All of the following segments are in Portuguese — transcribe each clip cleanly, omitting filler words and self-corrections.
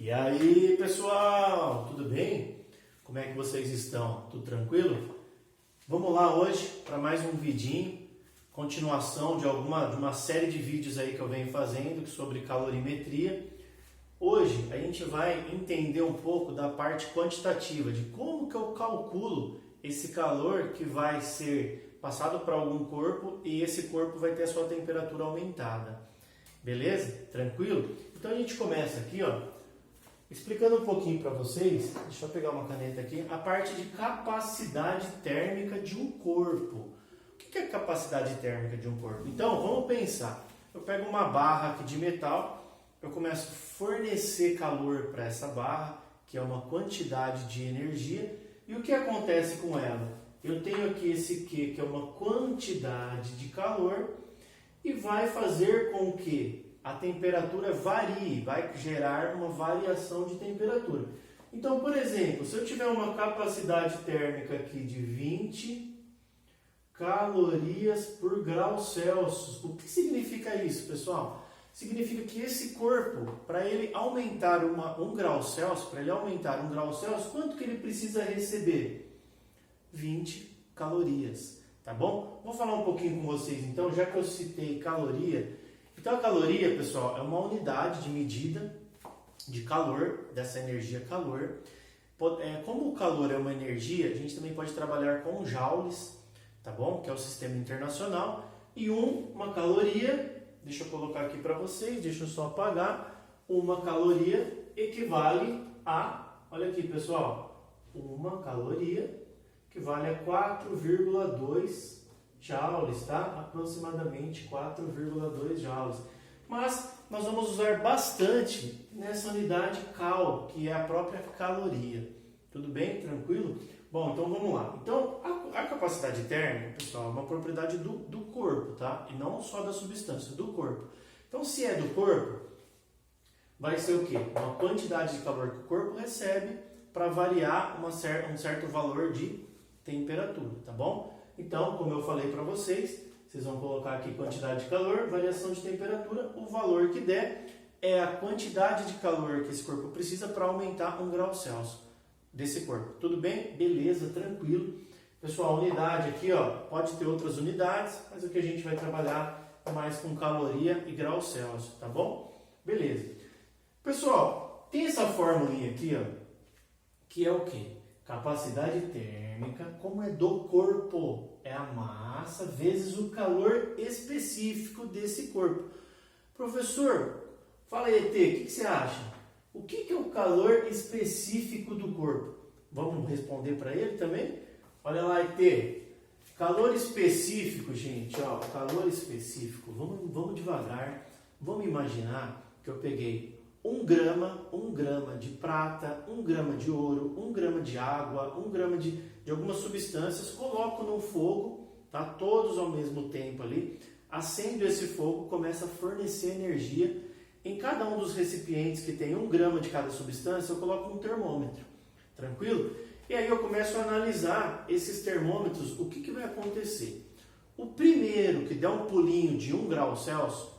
E aí, pessoal, tudo bem? Como é que vocês estão? Tudo tranquilo? Vamos lá hoje para mais um vidinho, continuação de uma série de vídeos aí que eu venho fazendo sobre calorimetria. Hoje a gente vai entender um pouco da parte quantitativa, de como que eu calculo esse calor que vai ser passado para algum corpo e esse corpo vai ter a sua temperatura aumentada. Beleza? Tranquilo? Então a gente começa aqui, ó, explicando um pouquinho para vocês, deixa eu pegar uma caneta aqui, a parte de capacidade térmica de um corpo. O que é capacidade térmica de um corpo? Então, vamos pensar. Eu pego uma barra aqui de metal, eu começo a fornecer calor para essa barra, que é uma quantidade de energia, e o que acontece com ela? Eu tenho aqui esse Q, que é uma quantidade de calor, e vai fazer com que a temperatura varie, vai gerar uma variação de temperatura. Então, por exemplo, se eu tiver uma capacidade térmica aqui de 20 calorias por grau Celsius, o que significa isso, pessoal? Significa que esse corpo, para ele aumentar um grau Celsius, quanto que ele precisa receber? 20 calorias, tá bom? Vou falar um pouquinho com vocês, então, já que eu citei caloria. Então, a caloria, pessoal, é uma unidade de medida de calor, dessa energia calor. Como o calor é uma energia, a gente também pode trabalhar com joules, tá bom? Que é o sistema internacional. E uma caloria, deixa eu colocar aqui para vocês, deixa eu só apagar. Uma caloria equivale a, olha aqui, pessoal, uma caloria equivale a 4,2 joules, tá? Aproximadamente 4,2 joules. Mas nós vamos usar bastante nessa unidade cal, que é a própria caloria. Tudo bem? Tranquilo? Bom, então vamos lá. Então, a capacidade térmica, pessoal, é uma propriedade do corpo, tá? E não só da substância, do corpo. Então, se é do corpo, vai ser o quê? Uma quantidade de calor que o corpo recebe para variar um certo valor de temperatura, tá bom? Então, como eu falei para vocês, vocês vão colocar aqui quantidade de calor, variação de temperatura, o valor que der é a quantidade de calor que esse corpo precisa para aumentar um grau Celsius desse corpo. Tudo bem? Beleza, tranquilo. Pessoal, a unidade aqui, ó, pode ter outras unidades, mas o que a gente vai trabalhar é mais com caloria e grau Celsius, tá bom? Beleza. Pessoal, tem essa fórmula aqui, ó, que é o quê? Capacidade térmica, como é do corpo, é a massa vezes o calor específico desse corpo. Professor, fala aí, ET, o que você acha? O que é o calor específico do corpo? Vamos responder para ele também? Olha lá, ET, calor específico, gente, ó, calor específico, vamos devagar, vamos imaginar que eu peguei 1 grama de prata, 1 grama de ouro, 1 grama de água, 1 grama de algumas substâncias, coloco no fogo, tá? Todos ao mesmo tempo ali, acendo esse fogo, começa a fornecer energia. Em cada um dos recipientes que tem 1 grama de cada substância, eu coloco um termômetro, tranquilo? E aí eu começo a analisar esses termômetros, o que vai acontecer? O primeiro que der um pulinho de 1 grau Celsius,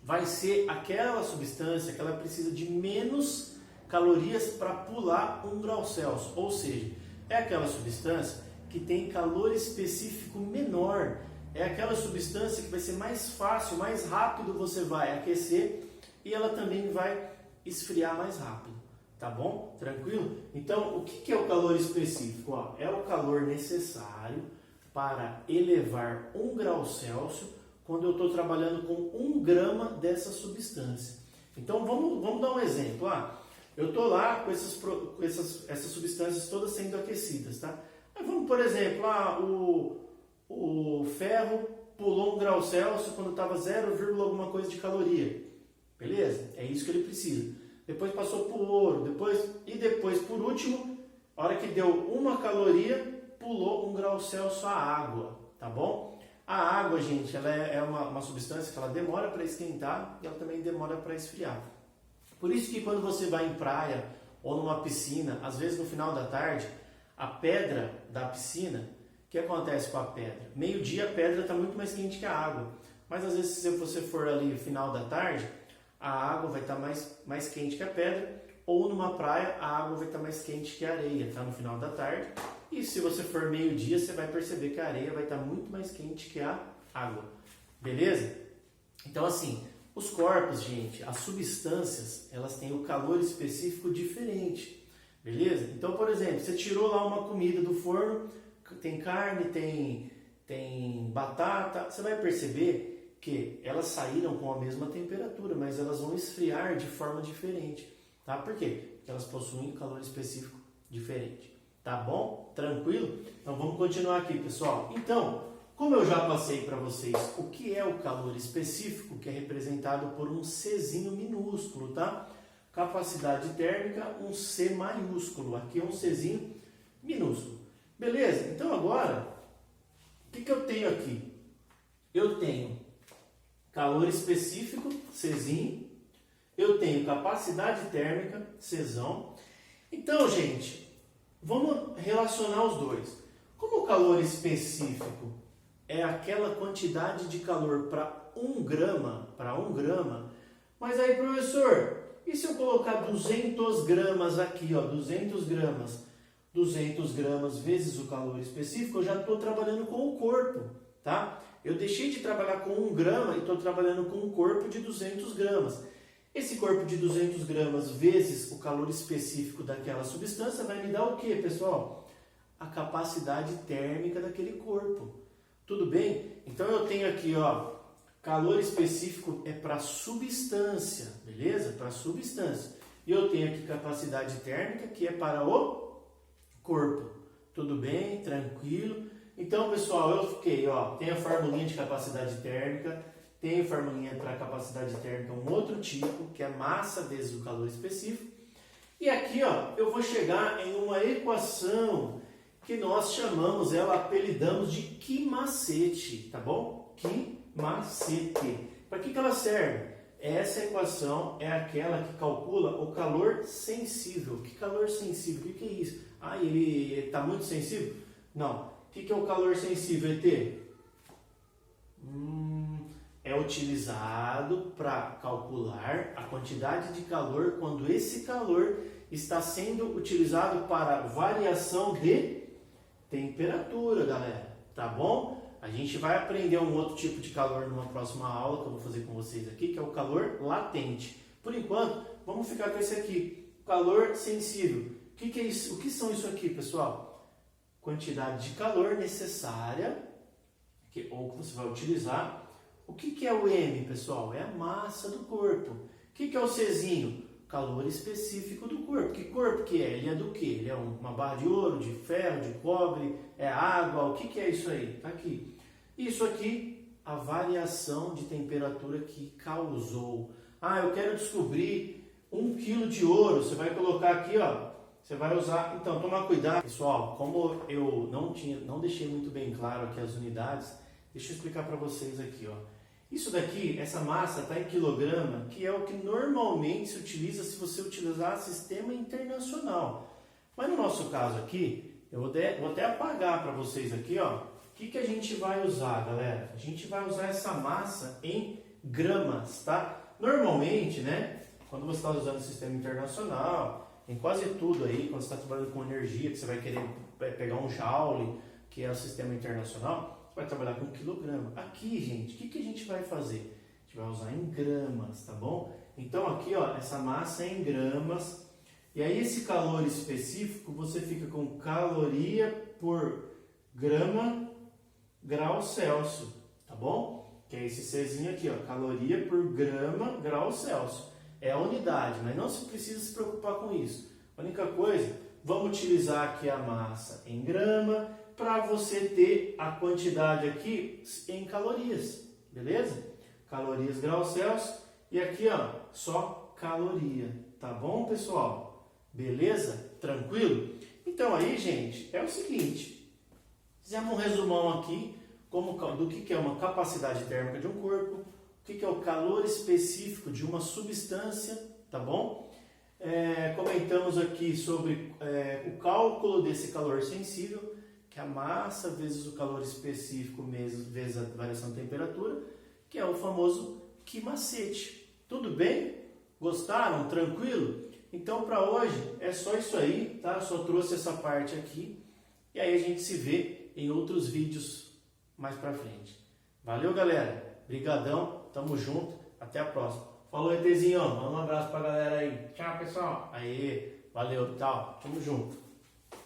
vai ser aquela substância que ela precisa de menos calorias para pular 1 grau Celsius. Ou seja, é aquela substância que tem calor específico menor. É aquela substância que vai ser mais fácil, mais rápido você vai aquecer e ela também vai esfriar mais rápido. Tá bom? Tranquilo? Então, o que é o calor específico? Ó, é o calor necessário para elevar 1 grau Celsius quando eu estou trabalhando com 1 grama dessa substância. Então, vamos dar um exemplo. Eu estou lá com essas substâncias todas sendo aquecidas, tá? Aí vamos, por exemplo, o ferro pulou 1 grau Celsius quando estava 0, alguma coisa de caloria. Beleza? É isso que ele precisa. Depois passou para o ouro, depois, por último, a hora que deu 1 caloria, pulou 1 grau Celsius a água, tá bom? A água, gente, ela é uma substância que ela demora para esquentar e ela também demora para esfriar. Por isso que quando você vai em praia ou numa piscina, às vezes no final da tarde, a pedra da piscina, o que acontece com a pedra? Meio-dia a pedra está muito mais quente que a água. Mas às vezes se você for ali no final da tarde, a água vai estar mais quente que a pedra, ou numa praia a água vai estar mais quente que a areia, tá? No final da tarde. E se você for meio-dia, você vai perceber que a areia vai estar muito mais quente que a água. Beleza? Então, assim, os corpos, gente, as substâncias, elas têm o calor específico diferente. Beleza? Então, por exemplo, você tirou lá uma comida do forno, tem carne, tem batata, você vai perceber que elas saíram com a mesma temperatura, mas elas vão esfriar de forma diferente. Tá? Por quê? Porque elas possuem um calor específico diferente. Tá bom? Tranquilo? Então vamos continuar aqui, pessoal. Então, como eu já passei para vocês o que é o calor específico, que é representado por um Czinho minúsculo, tá? Capacidade térmica, um C maiúsculo. Aqui é um Czinho minúsculo. Beleza? Então agora, o que eu tenho aqui? Eu tenho calor específico, Czinho. Eu tenho capacidade térmica, Czão. Então, gente, vamos relacionar os dois. Como o calor específico é aquela quantidade de calor para 1 grama, mas aí, professor, e se eu colocar 200 gramas aqui, ó, 200 gramas, 200 gramas vezes o calor específico, eu já estou trabalhando com o corpo, tá? Eu deixei de trabalhar com 1 grama e estou trabalhando com um corpo de 200 gramas. Esse corpo de 200 gramas vezes o calor específico daquela substância vai me dar o que, pessoal? A capacidade térmica daquele corpo. Tudo bem? Então eu tenho aqui, ó, calor específico é para substância, beleza? Para substância. E eu tenho aqui capacidade térmica que é para o corpo. Tudo bem? Tranquilo? Então, pessoal, eu fiquei, ó, tem a formulinha de capacidade térmica, tem a formulinha para capacidade térmica, um outro tipo, que é massa vezes o calor específico. E aqui, ó, eu vou chegar em uma equação que nós chamamos, ela apelidamos de Q-macete, tá bom? Q-macete. Para que ela serve? Essa equação é aquela que calcula o calor sensível. Que calor sensível? O que é isso? Ah, ele está muito sensível? Não. O que é o calor sensível, ET? É utilizado para calcular a quantidade de calor quando esse calor está sendo utilizado para variação de temperatura, galera. Tá bom? A gente vai aprender um outro tipo de calor numa próxima aula que eu vou fazer com vocês aqui, que é o calor latente. Por enquanto, vamos ficar com esse aqui, calor sensível. O que é isso? O que são isso aqui, pessoal? Quantidade de calor necessária, ou que você vai utilizar. O que é o M, pessoal? É a massa do corpo. O que é o Czinho? Calor específico do corpo. Que corpo que é? Ele é do quê? Ele é uma barra de ouro, de ferro, de cobre, é água? O que é isso aí? Tá aqui. Isso aqui, a variação de temperatura que causou. Ah, eu quero descobrir 1 quilo de ouro. Você vai colocar aqui, ó. Você vai usar. Então, tomar cuidado. Pessoal, como eu não deixei muito bem claro aqui as unidades, deixa eu explicar para vocês aqui, ó. Isso daqui, essa massa está em quilograma, que é o que normalmente se utiliza se você utilizar sistema internacional. Mas no nosso caso aqui, eu vou até apagar para vocês aqui, ó. O que a gente vai usar, galera? A gente vai usar essa massa em gramas, tá? Normalmente, né, quando você está usando o sistema internacional, em quase tudo aí, quando você está trabalhando com energia, que você vai querer pegar um joule, que é o sistema internacional, vai trabalhar com quilograma. Aqui, gente, o que a gente vai fazer? A gente vai usar em gramas, tá bom? Então aqui, ó, essa massa é em gramas. E aí esse calor específico, você fica com caloria por grama, grau Celsius, tá bom? Que é esse Czinho aqui, ó, caloria por grama, grau Celsius. É a unidade, mas não se precisa se preocupar com isso. A única coisa, vamos utilizar aqui a massa em grama, para você ter a quantidade aqui em calorias, beleza? Calorias graus Celsius e aqui, ó, só caloria, tá bom, pessoal? Beleza? Tranquilo? Então aí, gente, é o seguinte, fizemos um resumão aqui do que é uma capacidade térmica de um corpo, o que é o calor específico de uma substância, tá bom? Comentamos aqui sobre o cálculo desse calor sensível, que é a massa vezes o calor específico vezes a variação de temperatura, que é o famoso Q-macete. Tudo bem? Gostaram? Tranquilo? Então, para hoje é só isso aí, tá? Eu só trouxe essa parte aqui e aí a gente se vê em outros vídeos mais pra frente. Valeu, galera. Brigadão, tamo junto, até a próxima. Falou, ETzinho, manda um abraço pra galera aí. Tchau, pessoal. Aê, valeu, tchau, tamo junto.